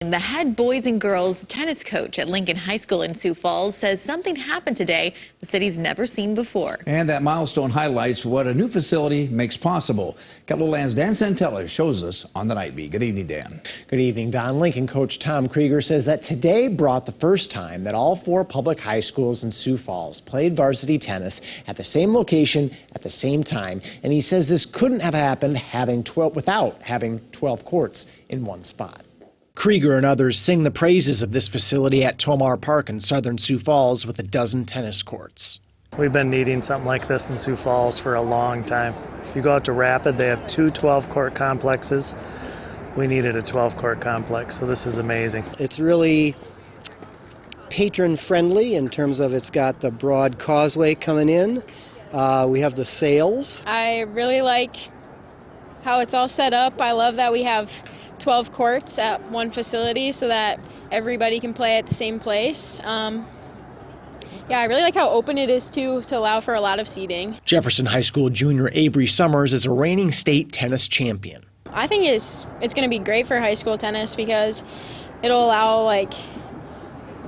The head boys and girls tennis coach at Lincoln High School in Sioux Falls says something happened today the city's never seen before. And that milestone highlights what a new facility makes possible. Kettleland's Dan Santella shows us on the Night Beat. Good evening, Dan. Good evening, Don. Lincoln coach Tom Krieger says that today brought the first time that all 4 public high schools in Sioux Falls played varsity tennis at the same location at the same time. And he says this couldn't have happened without having 12 courts in one spot. Krieger and others sing the praises of this facility at Tomar Park in southern Sioux Falls with a dozen tennis courts. We've been needing something like this in Sioux Falls for a long time. If you go out to Rapid, they have 2 12-court complexes. We needed a 12-court complex, so this is amazing. It's really patron-friendly in terms of it's got the broad causeway coming in. We have the sails. I really like how it's all set up. I love that we have 12 courts at one facility so that everybody can play at the same place. Yeah, I really like how open it is too, to allow for a lot of seating. Jefferson High School junior Avery Summers is a reigning state tennis champion. I think it's going to be great for high school tennis because it'll allow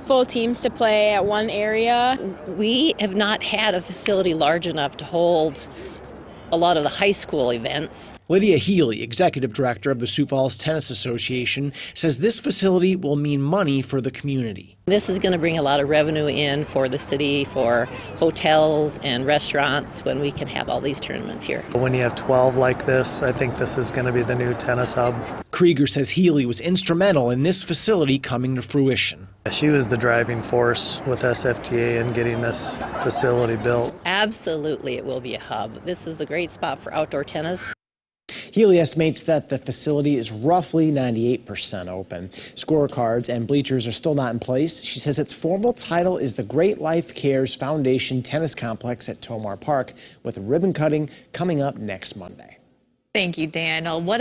full teams to play at one area. We have not had a facility large enough to hold a lot of the high school events. Lydia Healy, executive director of the Sioux Falls Tennis Association, says this facility will mean money for the community. This is going to bring a lot of revenue in for the city, for hotels and restaurants when we can have all these tournaments here. When you have 12 like this, I think this is going to be the new tennis hub. Krieger says Healy was instrumental in this facility coming to fruition. She was the driving force with SFTA in getting this facility built. Absolutely, it will be a hub. This is a great spot for outdoor tennis. Healy estimates that the facility is roughly 98% open. Scorecards and bleachers are still not in place. She says its formal title is the Great Life Cares Foundation Tennis Complex at Tomar Park, with a ribbon cutting coming up next Monday. Thank you, Dan. What